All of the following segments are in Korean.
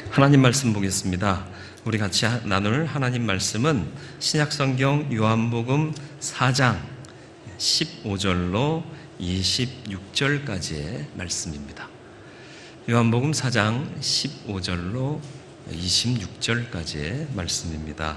하나님 말씀 보겠습니다. 우리 같이 나눌 하나님 말씀은 신약성경 요한복음 4장 15절로 26절까지의 말씀입니다. 요한복음 4장 15절로 26절까지의 말씀입니다.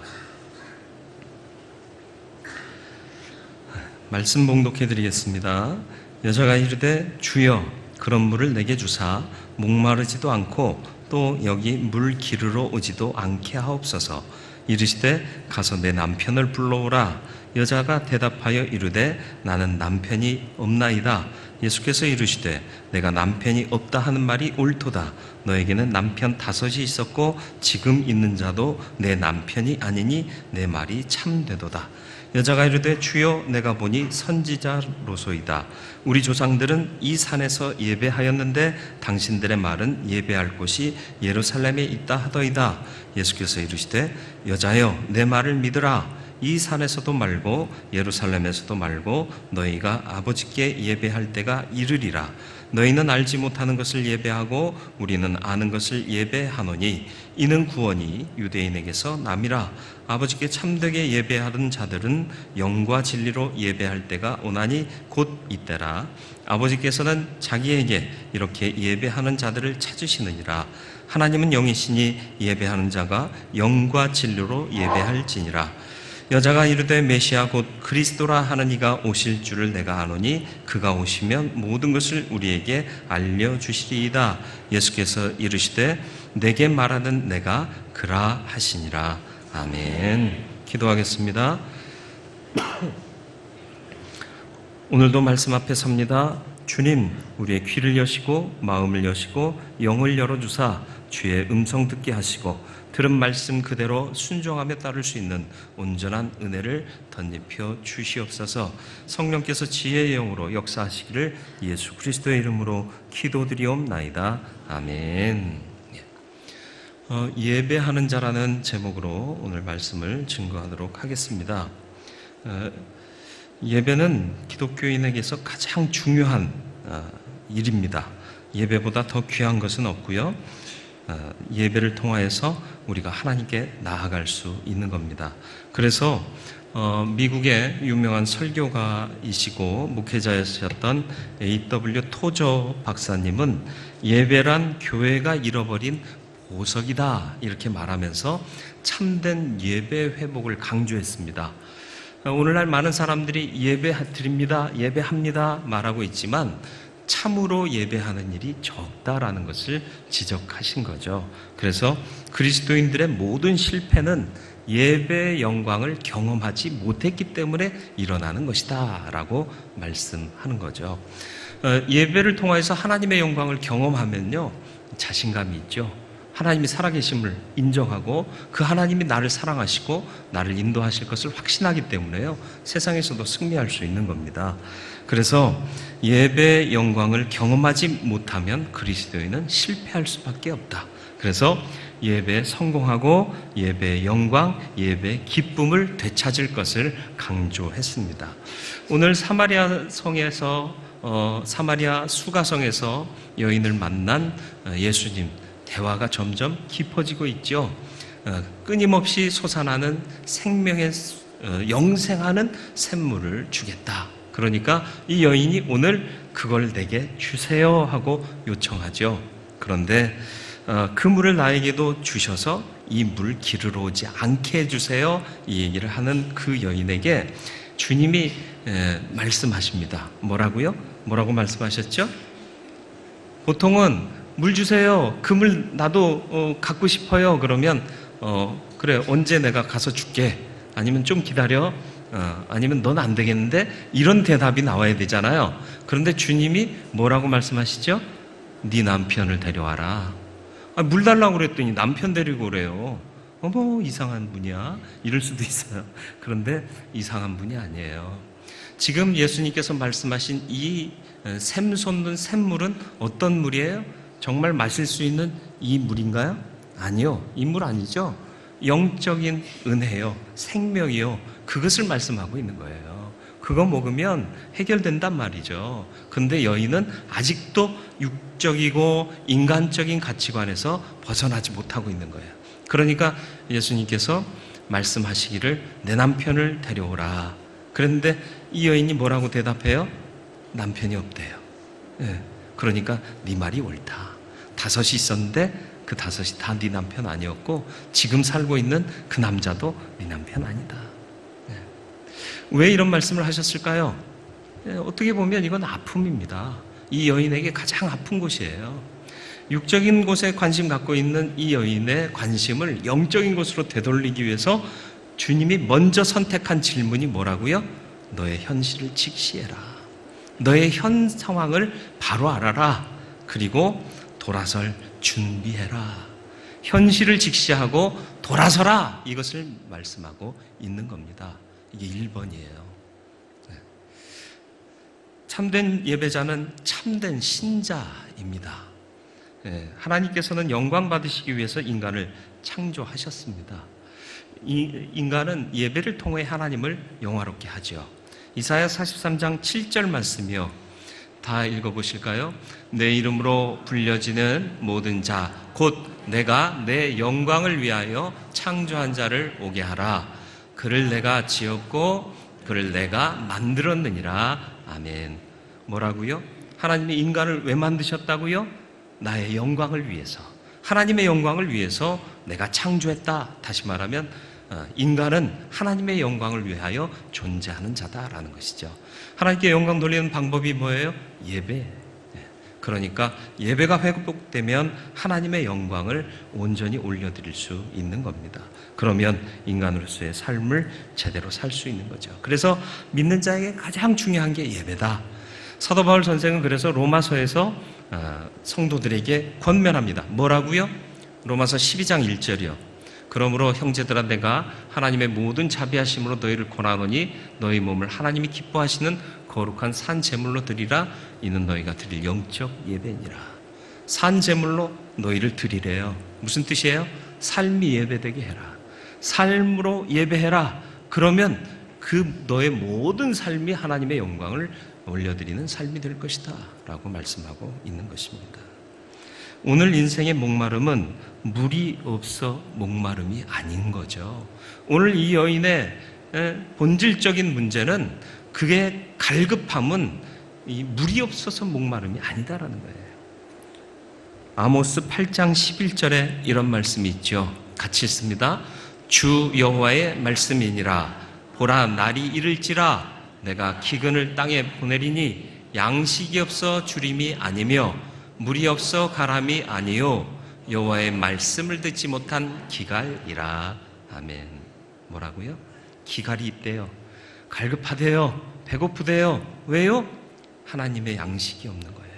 말씀 봉독해 드리겠습니다. 여자가 이르되 주여 그런 물을 내게 주사 목마르지도 않고 또 여기 물 기르러 오지도 않게 하옵소서. 이르시되 가서 내 남편을 불러오라. 여자가 대답하여 이르되 나는 남편이 없나이다. 예수께서 이르시되 내가 남편이 없다 하는 말이 옳도다. 너에게는 남편 5이 있었고 지금 있는 자도 내 남편이 아니니 내 말이 참되도다. 여자가 이르되 주여 내가 보니 선지자로소이다. 우리 조상들은 이 산에서 예배하였는데 당신들의 말은 예배할 곳이 예루살렘에 있다 하더이다. 예수께서 이르시되 여자여 내 말을 믿으라. 이 산에서도 말고 예루살렘에서도 말고 너희가 아버지께 예배할 때가 이르리라. 너희는 알지 못하는 것을 예배하고 우리는 아는 것을 예배하노니 이는 구원이 유대인에게서 남이라. 아버지께 참되게 예배하는 자들은 영과 진리로 예배할 때가 오나니 곧 이때라. 아버지께서는 자기에게 이렇게 예배하는 자들을 찾으시느니라. 하나님은 영이시니 예배하는 자가 영과 진리로 예배할지니라. 여자가 이르되 메시아 곧 그리스도라 하는 이가 오실 줄을 내가 아노니 그가 오시면 모든 것을 우리에게 알려주시리이다. 예수께서 이르시되 내게 말하는 내가 그라 하시니라. 아멘. 기도하겠습니다. 오늘도 말씀 앞에 섭니다. 주님, 우리의 귀를 여시고 마음을 여시고 영을 열어주사 주의 음성 듣게 하시고 들은 말씀 그대로 순종하며 따를 수 있는 온전한 은혜를 덧입혀 주시옵소서. 성령께서 지혜의 영으로 역사하시기를 예수 그리스도의 이름으로 기도드리옵나이다. 아멘. 예배하는 자라는 제목으로 오늘 말씀을 증거하도록 하겠습니다. 예배는 기독교인에게서 가장 중요한 일입니다. 예배보다 더 귀한 것은 없고요. 예배를 통하여서 우리가 하나님께 나아갈 수 있는 겁니다. 그래서 미국의 유명한 설교가이시고 목회자였던 A.W. 토저 박사님은 예배란 교회가 잃어버린 보석이다 이렇게 말하면서 참된 예배 회복을 강조했습니다. 오늘날 많은 사람들이 예배 드립니다, 예배합니다 말하고 있지만 참으로 예배하는 일이 적다라는 것을 지적하신 거죠. 그래서 그리스도인들의 모든 실패는 예배의 영광을 경험하지 못했기 때문에 일어나는 것이다 라고 말씀하는 거죠. 예배를 통해서 하나님의 영광을 경험하면요 자신감이 있죠. 하나님이 살아계심을 인정하고 그 하나님이 나를 사랑하시고 나를 인도하실 것을 확신하기 때문에요 세상에서도 승리할 수 있는 겁니다. 그래서 예배의 영광을 경험하지 못하면 그리스도인은 실패할 수밖에 없다. 그래서 예배에 성공하고 예배의 영광, 예배의 기쁨을 되찾을 것을 강조했습니다. 오늘 사마리아 성에서 사마리아 수가성에서 여인을 만난 예수님 대화가 점점 깊어지고 있죠. 끊임없이 솟아나는 생명의 영생하는 샘물을 주겠다. 그러니까 이 여인이 오늘 그걸 내게 주세요 하고 요청하죠. 그런데 그 물을 나에게도 주셔서 이 물 기르러 오지 않게 해주세요. 이 얘기를 하는 그 여인에게 주님이 말씀하십니다. 뭐라고요? 뭐라고 말씀하셨죠? 보통은 물 주세요. 그 물 나도 갖고 싶어요. 그러면 그래 언제 내가 가서 줄게. 아니면 좀 기다려. 아니면 넌 안 되겠는데 이런 대답이 나와야 되잖아요. 그런데 주님이 뭐라고 말씀하시죠? 네 남편을 데려와라. 물 달라고 그랬더니 남편 데리고 오래요. 어머 이상한 분이야. 이럴 수도 있어요. 그런데 이상한 분이 아니에요. 지금 예수님께서 말씀하신 이 샘 솟는 샘물은 어떤 물이에요? 정말 마실 수 있는 이 물인가요? 아니요. 이 물 아니죠. 영적인 은혜요. 생명이요. 그것을 말씀하고 있는 거예요. 그거 먹으면 해결된단 말이죠. 그런데 여인은 아직도 육적이고 인간적인 가치관에서 벗어나지 못하고 있는 거예요. 그러니까 예수님께서 말씀하시기를 내 남편을 데려오라. 그런데 이 여인이 뭐라고 대답해요? 남편이 없대요. 예. 그러니까 네 말이 옳다. 5이 있었는데 그 5이 다 네 남편 아니었고 지금 살고 있는 그 남자도 네 남편 아니다. 예. 왜 이런 말씀을 하셨을까요? 예, 어떻게 보면 이건 아픔입니다. 이 여인에게 가장 아픈 곳이에요. 육적인 곳에 관심 갖고 있는 이 여인의 관심을 영적인 곳으로 되돌리기 위해서 주님이 먼저 선택한 질문이 뭐라고요? 너의 현실을 직시해라. 너의 현 상황을 바로 알아라. 그리고 돌아설 준비해라. 현실을 직시하고 돌아서라. 이것을 말씀하고 있는 겁니다. 이게 1번이에요. 참된 예배자는 참된 신자입니다. 하나님께서는 영광 받으시기 위해서 인간을 창조하셨습니다. 인간은 예배를 통해 하나님을 영화롭게 하죠. 이사야 43장 7절 말씀이요. 다 읽어보실까요? 내 이름으로 불려지는 모든 자, 곧 내가 내 영광을 위하여 창조한 자를 오게 하라. 그를 내가 지었고 그를 내가 만들었느니라. 아멘. 뭐라고요? 하나님이 인간을 왜 만드셨다고요? 나의 영광을 위해서, 하나님의 영광을 위해서 내가 창조했다. 다시 말하면 인간은 하나님의 영광을 위하여 존재하는 자다라는 것이죠. 하나님께 영광 돌리는 방법이 뭐예요? 예배. 그러니까 예배가 회복되면 하나님의 영광을 온전히 올려드릴 수 있는 겁니다. 그러면 인간으로서의 삶을 제대로 살 수 있는 거죠. 그래서 믿는 자에게 가장 중요한 게 예배다. 사도 바울 선생은 그래서 로마서에서 성도들에게 권면합니다. 뭐라고요? 로마서 12장 1절이요. 그러므로 형제들아 내가 하나님의 모든 자비하심으로 너희를 권하노니 너희 몸을 하나님이 기뻐하시는 거룩한 산 제물로 드리라. 이는 너희가 드릴 영적 예배니라. 산 제물로 너희를 드리래요. 무슨 뜻이에요? 삶이 예배되게 해라. 삶으로 예배해라. 그러면 그 너의 모든 삶이 하나님의 영광을 올려드리는 삶이 될 것이다 라고 말씀하고 있는 것입니다. 오늘 인생의 목마름은 물이 없어 목마름이 아닌 거죠. 오늘 이 여인의 본질적인 문제는 그의 갈급함은 이 물이 없어서 목마름이 아니다라는 거예요. 아모스 8장 11절에 이런 말씀이 있죠. 같이 읽습니다. 주 여호와의 말씀이니라. 보라 날이 이를지라 내가 기근을 땅에 보내리니 양식이 없어 주림이 아니며 물이 없어 가람이 아니요 여호와의 말씀을 듣지 못한 기갈이라. 아멘. 뭐라고요? 기갈이 있대요. 갈급하대요. 배고프대요. 왜요? 하나님의 양식이 없는 거예요.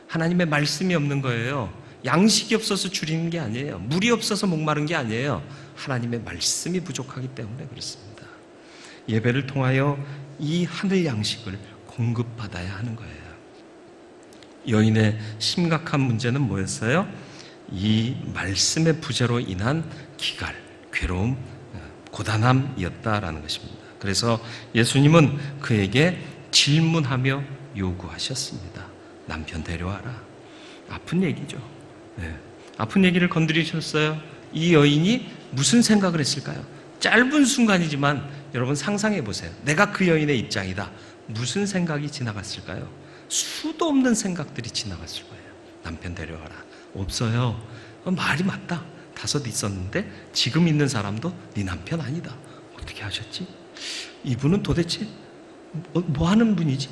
하나님의 말씀이 없는 거예요. 양식이 없어서 줄이는 게 아니에요. 물이 없어서 목마른 게 아니에요. 하나님의 말씀이 부족하기 때문에 그렇습니다. 예배를 통하여 이 하늘 양식을 공급받아야 하는 거예요. 여인의 심각한 문제는 뭐였어요? 이 말씀의 부재로 인한 기갈, 괴로움, 고단함이었다라는 것입니다. 그래서 예수님은 그에게 질문하며 요구하셨습니다. 남편 데려와라. 아픈 얘기죠. 네. 아픈 얘기를 건드리셨어요. 이 여인이 무슨 생각을 했을까요? 짧은 순간이지만 여러분 상상해 보세요. 내가 그 여인의 입장이다. 무슨 생각이 지나갔을까요? 수도 없는 생각들이 지나갔을 거예요. 남편 데려와라. 없어요. 말이 맞다. 5 있었는데 지금 있는 사람도 네 남편 아니다. 어떻게 하셨지? 이분은 도대체 뭐 하는 분이지?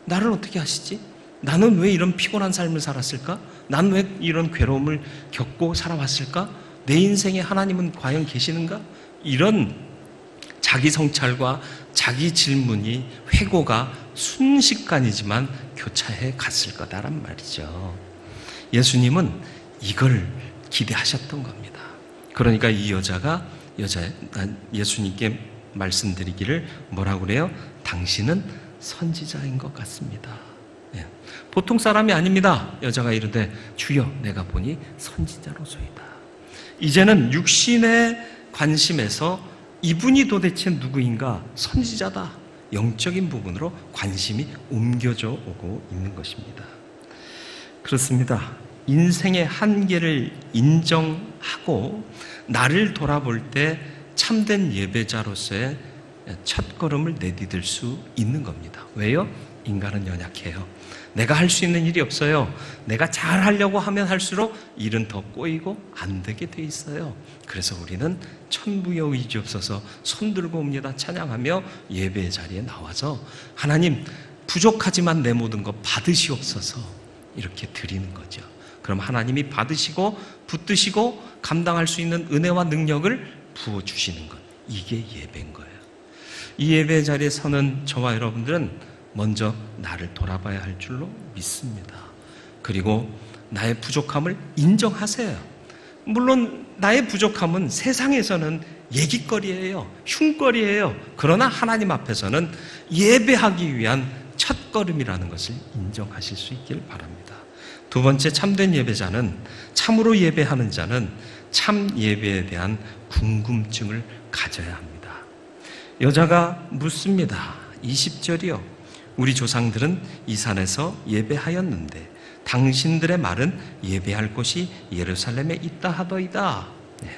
나를 어떻게 하시지? 나는 왜 이런 피곤한 삶을 살았을까? 난 왜 이런 괴로움을 겪고 살아왔을까? 내 인생에 하나님은 과연 계시는가? 이런 자기 성찰과 자기 질문이 회고가 순식간이지만 교차해 갔을 거다란 말이죠. 예수님은 이걸 기대하셨던 겁니다. 그러니까 이 여자가 예수님께 말씀드리기를 뭐라고 그래요? 당신은 선지자인 것 같습니다. 예. 보통 사람이 아닙니다. 여자가 이르되 주여 내가 보니 선지자로소이다. 이제는 육신의 관심에서 이분이 도대체 누구인가? 선지자다. 영적인 부분으로 관심이 옮겨져 오고 있는 것입니다. 그렇습니다. 인생의 한계를 인정하고 나를 돌아볼 때 참된 예배자로서의 첫걸음을 내디딜 수 있는 겁니다. 왜요? 인간은 연약해요. 내가 할 수 있는 일이 없어요. 내가 잘 하려고 하면 할수록 일은 더 꼬이고 안 되게 돼 있어요. 그래서 우리는 천부여 의지없어서 손들고 옵니다. 찬양하며 예배의 자리에 나와서 하나님, 부족하지만 내 모든 것 받으시옵소서 이렇게 드리는 거죠. 그럼 하나님이 받으시고 붙드시고 감당할 수 있는 은혜와 능력을 부어주시는 것, 이게 예배인 거예요. 이 예배의 자리에 서는 저와 여러분들은 먼저 나를 돌아봐야 할 줄로 믿습니다. 그리고 나의 부족함을 인정하세요. 물론 나의 부족함은 세상에서는 얘기거리예요. 흉거리예요. 그러나 하나님 앞에서는 예배하기 위한 첫걸음이라는 것을 인정하실 수 있길 바랍니다. 두 번째, 참된 예배자는, 참으로 예배하는 자는 참 예배에 대한 궁금증을 가져야 합니다. 여자가 묻습니다. 20절이요. 우리 조상들은 이 산에서 예배하였는데 당신들의 말은 예배할 곳이 예루살렘에 있다 하더이다. 네.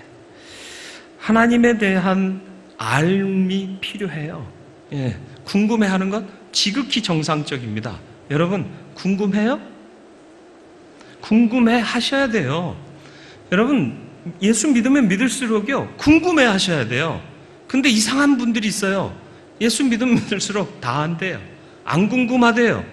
하나님에 대한 알미 필요해요. 예. 궁금해하는 것 지극히 정상적입니다. 여러분, 궁금해요? 궁금해 하셔야 돼요. 여러분, 예수 믿으면 믿을수록요, 궁금해 하셔야 돼요. 근데 이상한 분들이 있어요. 예수 믿으면 믿을수록 다 안 돼요. 안 궁금하대요.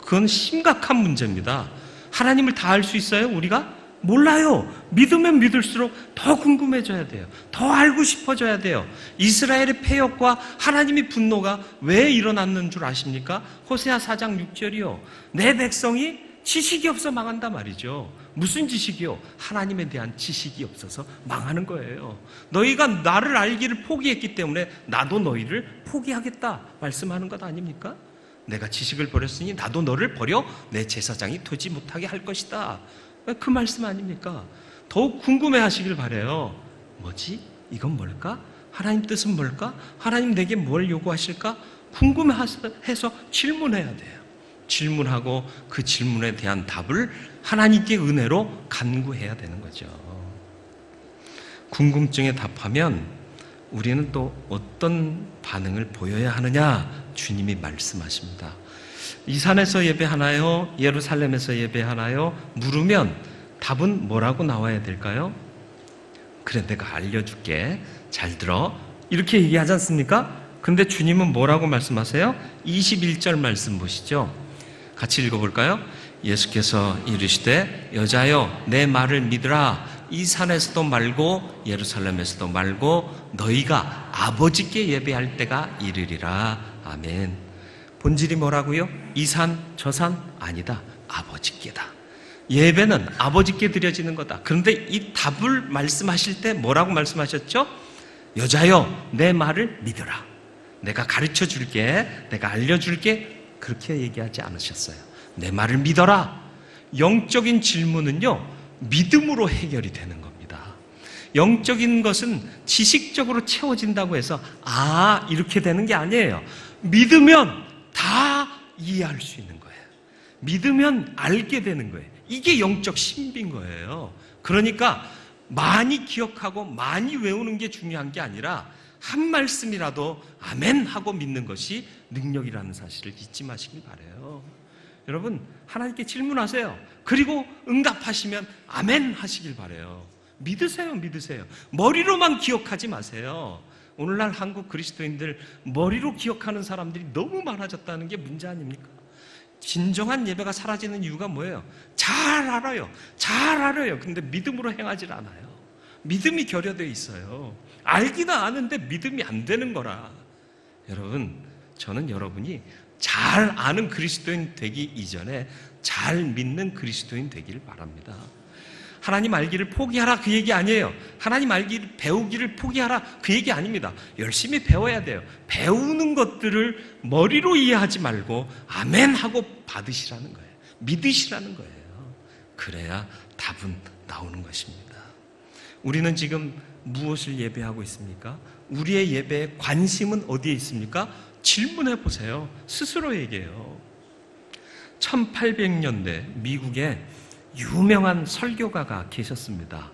그건 심각한 문제입니다. 하나님을 다 알 수 있어요? 우리가? 몰라요. 믿으면 믿을수록 더 궁금해져야 돼요. 더 알고 싶어져야 돼요. 이스라엘의 패역과 하나님의 분노가 왜 일어났는 줄 아십니까? 호세아 4장 6절이요. 내 백성이 지식이 없어 망한다 말이죠. 무슨 지식이요? 하나님에 대한 지식이 없어서 망하는 거예요. 너희가 나를 알기를 포기했기 때문에 나도 너희를 포기하겠다 말씀하는 것 아닙니까? 내가 지식을 버렸으니 나도 너를 버려 내 제사장이 되지 못하게 할 것이다. 그 말씀 아닙니까? 더욱 궁금해하시길 바라요. 뭐지? 이건 뭘까? 하나님 뜻은 뭘까? 하나님 내게 뭘 요구하실까? 궁금해해서 질문해야 돼요. 질문하고 그 질문에 대한 답을 하나님께 은혜로 간구해야 되는 거죠. 궁금증에 답하면 우리는 또 어떤 반응을 보여야 하느냐? 주님이 말씀하십니다. 이 산에서 예배하나요? 예루살렘에서 예배하나요? 물으면 답은 뭐라고 나와야 될까요? 그래, 내가 알려줄게. 잘 들어. 이렇게 얘기하지 않습니까? 근데 주님은 뭐라고 말씀하세요? 21절 말씀 보시죠. 같이 읽어볼까요? 예수께서 이르시되 여자여 내 말을 믿으라. 이 산에서도 말고 예루살렘에서도 말고 너희가 아버지께 예배할 때가 이르리라. 아멘. 본질이 뭐라고요? 이 산, 저 산? 아니다. 아버지께다. 예배는 아버지께 드려지는 거다. 그런데 이 답을 말씀하실 때 뭐라고 말씀하셨죠? 여자여 내 말을 믿으라. 내가 가르쳐 줄게. 내가 알려줄게. 그렇게 얘기하지 않으셨어요. 내 말을 믿어라. 영적인 질문은요, 믿음으로 해결이 되는 겁니다. 영적인 것은 지식적으로 채워진다고 해서 이렇게 되는 게 아니에요. 믿으면 다 이해할 수 있는 거예요. 믿으면 알게 되는 거예요. 이게 영적 신비인 거예요. 그러니까 많이 기억하고 많이 외우는 게 중요한 게 아니라 한 말씀이라도 아멘 하고 믿는 것이 능력이라는 사실을 잊지 마시길 바라요. 여러분, 하나님께 질문하세요. 그리고 응답하시면 아멘 하시길 바라요. 믿으세요. 믿으세요. 머리로만 기억하지 마세요. 오늘날 한국 그리스도인들 머리로 기억하는 사람들이 너무 많아졌다는 게 문제 아닙니까? 진정한 예배가 사라지는 이유가 뭐예요? 잘 알아요. 잘 알아요. 근데 믿음으로 행하지 않아요. 믿음이 결여되어 있어요. 알기는 아는데 믿음이 안 되는 거라. 여러분, 저는 여러분이 잘 아는 그리스도인 되기 이전에 잘 믿는 그리스도인 되길 바랍니다. 하나님 알기를 포기하라 그 얘기 아니에요. 하나님 알기를 배우기를 포기하라 그 얘기 아닙니다. 열심히 배워야 돼요. 배우는 것들을 머리로 이해하지 말고 아멘 하고 받으시라는 거예요. 믿으시라는 거예요. 그래야 답은 나오는 것입니다. 우리는 지금 무엇을 예배하고 있습니까? 우리의 예배의 관심은 어디에 있습니까? 질문해 보세요. 스스로에게요. 1800년대 미국에 유명한 설교가가 계셨습니다.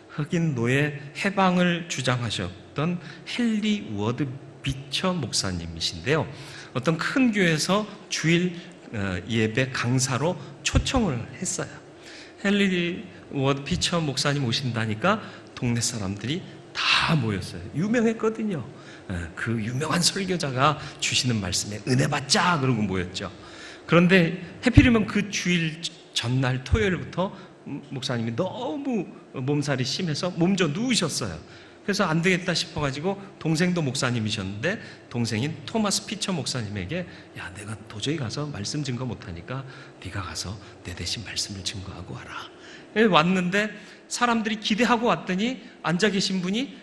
흑인 노예 해방을 주장하셨던 헨리 워드 비처 목사님이신데요. 어떤 큰 교회에서 주일 예배 강사로 초청을 했어요. 헨리 워드 비처 목사님 오신다니까 동네 사람들이 다 모였어요. 유명했거든요. 그 유명한 설교자가 주시는 말씀에 은혜 받자 그러고 모였죠. 그런데 해필이면 그 주일 전날 토요일부터 목사님이 너무 몸살이 심해서 몸져 누우셨어요. 그래서 안 되겠다 싶어가지고 동생도 목사님이셨는데 동생인 토마스 피처 목사님에게 야, 내가 도저히 가서 말씀 증거 못하니까 네가 가서 내 대신 말씀을 증거하고 와라. 왔는데 사람들이 기대하고 왔더니 앉아 계신 분이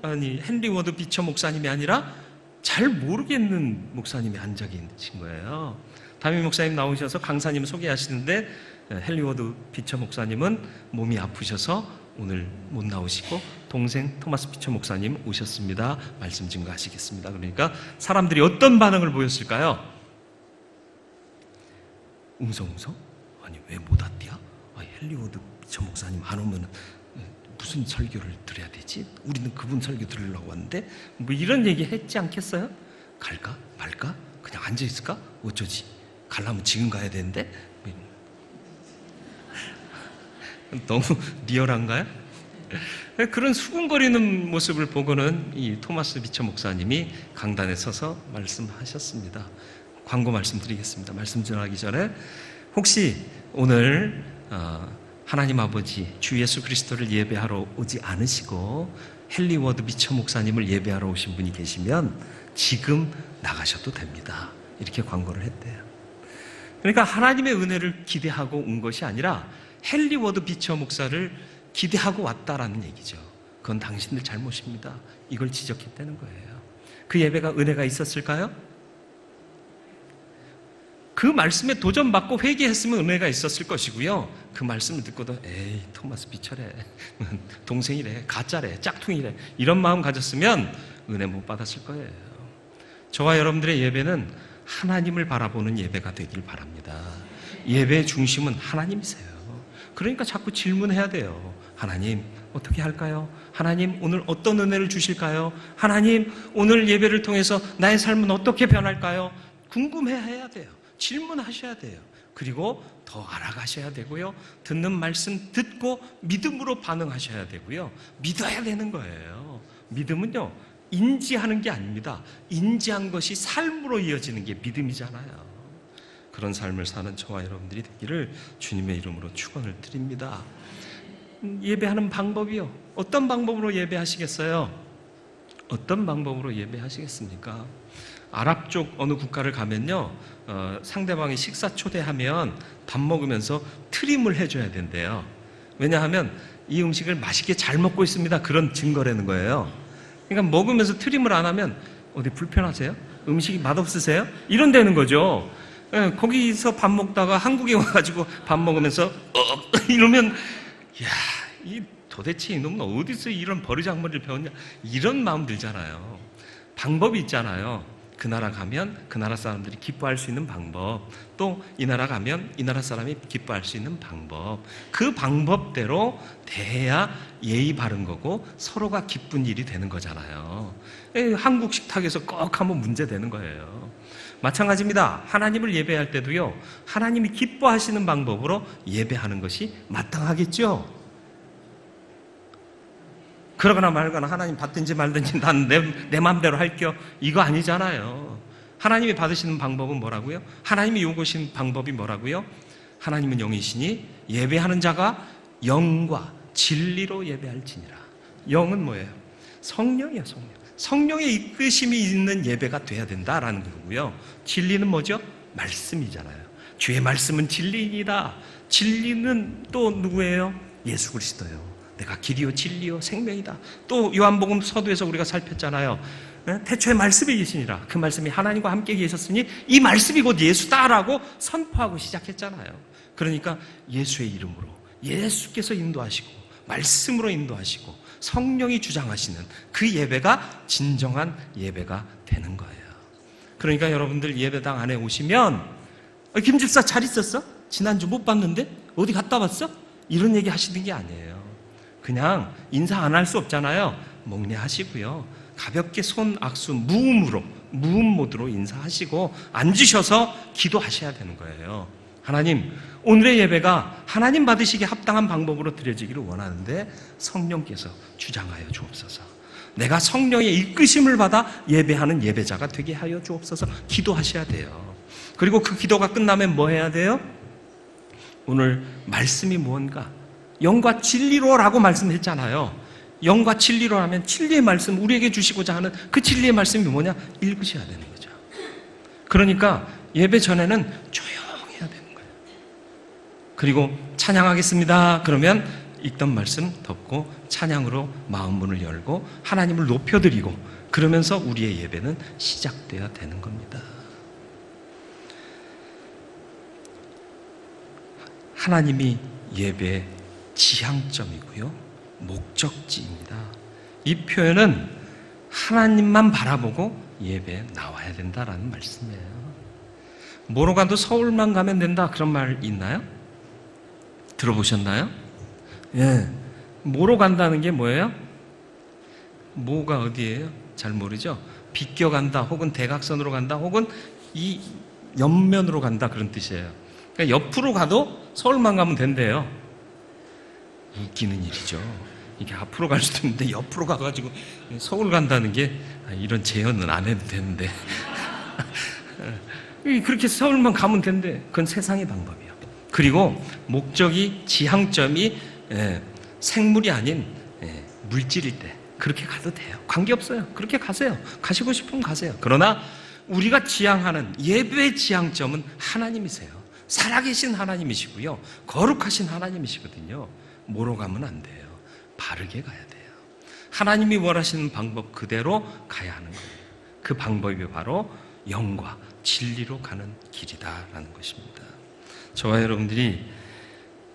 헨리 워드 비처 목사님이 아니라 잘 모르겠는 목사님이 앉아 계신 거예요. 담임 목사님 나오셔서 강사님 소개하시는데 헨리 워드 비처 목사님은 몸이 아프셔서 오늘 못 나오시고 동생 토마스 피처 목사님 오셨습니다. 말씀 증거하시겠습니다. 그러니까 사람들이 어떤 반응을 보였을까요? 웅성웅성? 아니 왜 못 왔디야? 헨리 워드 비처 목사님 안 오면 무슨 설교를 들어야 되지? 우리는 그분 설교 들으려고 왔는데 뭐 이런 얘기 했지 않겠어요? 갈까? 말까? 그냥 앉아있을까? 어쩌지? 가려면 지금 가야 되는데? 너무 리얼한가요? 그런 수군거리는 모습을 보고는 이 토마스 비처 목사님이 강단에 서서 말씀하셨습니다. 광고 말씀드리겠습니다. 말씀 전하기 전에 혹시 오늘 하나님 아버지 주 예수 그리스도를 예배하러 오지 않으시고 헨리 워드 비처 목사님을 예배하러 오신 분이 계시면 지금 나가셔도 됩니다. 이렇게 광고를 했대요. 그러니까 하나님의 은혜를 기대하고 온 것이 아니라 헨리 워드 비처 목사를 기대하고 왔다라는 얘기죠. 그건 당신들 잘못입니다. 이걸 지적했다는 거예요. 그 예배가 은혜가 있었을까요? 그 말씀에 도전받고 회개했으면 은혜가 있었을 것이고요. 그 말씀을 듣고도 에이 토마스 비처래, 동생이래, 가짜래, 짝퉁이래 이런 마음 가졌으면 은혜 못 받았을 거예요. 저와 여러분들의 예배는 하나님을 바라보는 예배가 되길 바랍니다. 예배의 중심은 하나님이세요. 그러니까 자꾸 질문해야 돼요. 하나님 어떻게 할까요? 하나님 오늘 어떤 은혜를 주실까요? 하나님 오늘 예배를 통해서 나의 삶은 어떻게 변할까요? 궁금해해야 돼요. 질문하셔야 돼요. 그리고 더 알아가셔야 되고요. 듣는 말씀 듣고 믿음으로 반응하셔야 되고요. 믿어야 되는 거예요. 믿음은요 인지하는 게 아닙니다. 인지한 것이 삶으로 이어지는 게 믿음이잖아요. 그런 삶을 사는 저와 여러분들이 되기를 주님의 이름으로 축원을 드립니다. 예배하는 방법이요. 어떤 방법으로 예배하시겠어요? 어떤 방법으로 예배하시겠습니까? 아랍 쪽 어느 국가를 가면요, 상대방이 식사 초대하면 밥 먹으면서 트림을 해줘야 된대요. 왜냐하면 이 음식을 맛있게 잘 먹고 있습니다. 그런 증거라는 거예요. 그러니까 먹으면서 트림을 안 하면 어디 불편하세요? 음식이 맛없으세요? 이런 되는 거죠. 거기서 밥 먹다가 한국에 와가지고 밥 먹으면서 이러면 야, 이 도대체 이놈은 어디서 이런 버르장머리를 배웠냐 이런 마음 들잖아요. 방법이 있잖아요. 그 나라 가면 그 나라 사람들이 기뻐할 수 있는 방법, 또 이 나라 가면 이 나라 사람이 기뻐할 수 있는 방법, 그 방법대로 대해야 예의 바른 거고 서로가 기쁜 일이 되는 거잖아요. 한국 식탁에서 꼭 하면 문제되는 거예요. 마찬가지입니다. 하나님을 예배할 때도요, 하나님이 기뻐하시는 방법으로 예배하는 것이 마땅하겠죠. 그러거나 말거나 하나님 받든지 말든지 난 내 마음대로 할게요, 이거 아니잖아요. 하나님이 받으시는 방법은 뭐라고요? 하나님이 요구하시는 방법이 뭐라고요? 하나님은 영이시니 예배하는 자가 영과 진리로 예배할지니라. 영은 뭐예요? 성령이에요. 성령. 성령의 이끄심이 있는 예배가 돼야 된다라는 거고요. 진리는 뭐죠? 말씀이잖아요. 주의 말씀은 진리이다. 진리는 또 누구예요? 예수 그리스도예요. 내가 길이요 진리요 생명이다. 또 요한복음 서두에서 우리가 살폈잖아요. 태초에 말씀이 계시니라. 그 말씀이 하나님과 함께 계셨으니 이 말씀이 곧 예수다라고 선포하고 시작했잖아요. 그러니까 예수의 이름으로, 예수께서 인도하시고 말씀으로 인도하시고 성령이 주장하시는 그 예배가 진정한 예배가 되는 거예요. 그러니까 여러분들 예배당 안에 오시면 김 집사 잘 있었어? 지난주 못 봤는데? 어디 갔다 왔어? 이런 얘기 하시는 게 아니에요. 그냥 인사 안 할 수 없잖아요. 목례하시고요. 가볍게 손 악수 무음 모드로 인사하시고 앉으셔서 기도하셔야 되는 거예요. 하나님, 오늘의 예배가 하나님 받으시기에 합당한 방법으로 드려지기를 원하는데 성령께서 주장하여 주옵소서. 내가 성령의 이끄심을 받아 예배하는 예배자가 되게 하여 주옵소서. 기도하셔야 돼요. 그리고 그 기도가 끝나면 뭐 해야 돼요? 오늘 말씀이 무언가? 영과 진리로라고 말씀했잖아요. 영과 진리로 하면 진리의 말씀, 우리에게 주시고자 하는 그 진리의 말씀이 뭐냐? 읽으셔야 되는 거죠. 그러니까 예배 전에는 조용해야 되는 거예요. 그리고 찬양하겠습니다. 그러면 읽던 말씀 덮고 찬양으로 마음 문을 열고 하나님을 높여드리고 그러면서 우리의 예배는 시작돼야 되는 겁니다. 하나님이 예배의 지향점이고요. 목적지입니다. 이 표현은 하나님만 바라보고 예배에 나와야 된다라는 말씀이에요. 뭐로 가도 서울만 가면 된다 그런 말 있나요? 들어보셨나요? 예. 뭐로 간다는 게 뭐예요? 뭐가 어디예요? 잘 모르죠? 비껴간다 혹은 대각선으로 간다 혹은 이 옆면으로 간다 그런 뜻이에요. 그러니까 옆으로 가도 서울만 가면 된대요. 웃기는 일이죠. 이게 앞으로 갈 수도 있는데 옆으로 가가지고 서울 간다는 게 이런 제언은 안 해도 되는데 그렇게 서울만 가면 된대. 그건 세상의 방법이에요. 그리고 목적이 지향점이 생물이 아닌 물질일 때 그렇게 가도 돼요. 관계없어요. 그렇게 가세요. 가시고 싶으면 가세요. 그러나 우리가 지향하는 예배의 지향점은 하나님이세요. 살아계신 하나님이시고요. 거룩하신 하나님이시거든요. 뭐로 가면 안 돼요. 바르게 가야 돼요. 하나님이 원하시는 방법 그대로 가야 하는 거예요. 그 방법이 바로 영과 진리로 가는 길이다라는 것입니다. 저와 여러분들이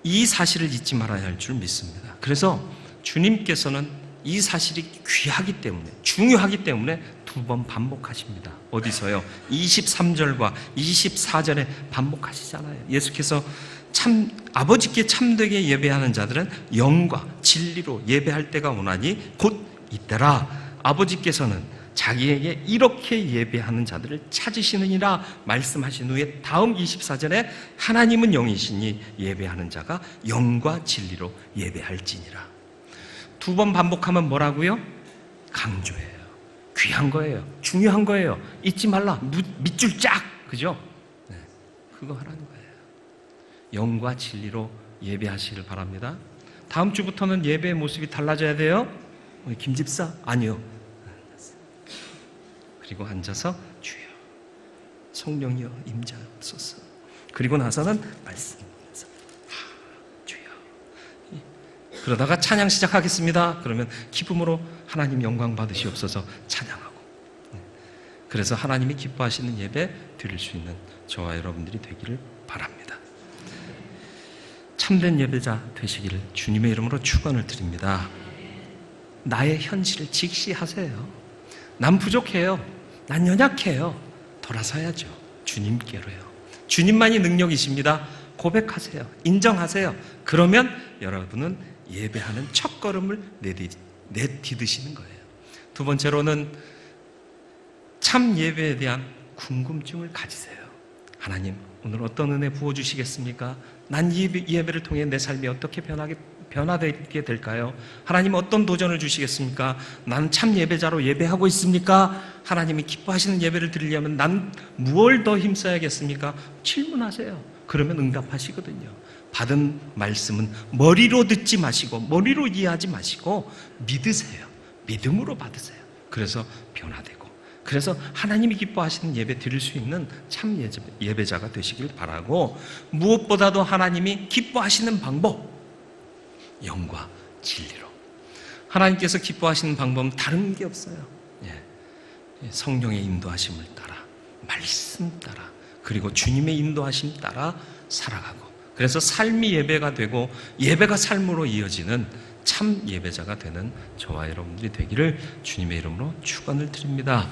이 사실을 잊지 말아야 할 줄 믿습니다. 그래서 주님께서는 이 사실이 귀하기 때문에, 중요하기 때문에 두 번 반복하십니다. 어디서요? 23절과 24절에 반복하시잖아요. 예수께서 아버지께 참되게 예배하는 자들은 영과 진리로 예배할 때가 오나니 곧 이때라. 아버지께서는 자기에게 이렇게 예배하는 자들을 찾으시느니라 말씀하신 후에 다음 24절에 하나님은 영이시니 예배하는 자가 영과 진리로 예배할지니라. 두 번 반복하면 뭐라고요? 강조해요. 귀한 거예요. 중요한 거예요. 잊지 말라. 밑줄 쫙. 그죠? 네, 그거 하라는 거예요. 영과 진리로 예배하시길 바랍니다. 다음 주부터는 예배의 모습이 달라져야 돼요. 김 집사? 아니요. 그리고 앉아서 주여 성령이여 임재하옵소서. 그리고 나서는 말씀하면서 주여. 그러다가 찬양 시작하겠습니다. 그러면 기쁨으로 하나님 영광 받으시옵소서 찬양하고. 그래서 하나님이 기뻐하시는 예배 드릴 수 있는 저와 여러분들이 되기를 바랍니다. 참된 예배자 되시기를 주님의 이름으로 축원을 드립니다. 나의 현실을 직시하세요. 난 부족해요. 난 연약해요. 돌아서야죠. 주님께로요. 주님만이 능력이십니다. 고백하세요. 인정하세요. 그러면 여러분은 예배하는 첫걸음을 내디드시는 거예요. 두 번째로는 참 예배에 대한 궁금증을 가지세요. 하나님, 오늘 어떤 은혜 부어주시겠습니까? 난 이 예배를 통해 내 삶이 어떻게 변화되게 될까요? 하나님 어떤 도전을 주시겠습니까? 난 참 예배자로 예배하고 있습니까? 하나님이 기뻐하시는 예배를 드리려면 난 무엇을 더 힘써야겠습니까? 질문하세요. 그러면 응답하시거든요. 받은 말씀은 머리로 듣지 마시고 머리로 이해하지 마시고 믿으세요. 믿음으로 받으세요. 그래서 변화되고 그래서 하나님이 기뻐하시는 예배 드릴 수 있는 참 예배자가 되시길 바라고 무엇보다도 하나님이 기뻐하시는 방법 영과 진리로 하나님께서 기뻐하시는 방법은 다른 게 없어요. 성령의 인도하심을 따라 말씀 따라 그리고 주님의 인도하심 따라 살아가고 그래서 삶이 예배가 되고 예배가 삶으로 이어지는 참 예배자가 되는 저와 여러분들이 되기를 주님의 이름으로 축원을 드립니다.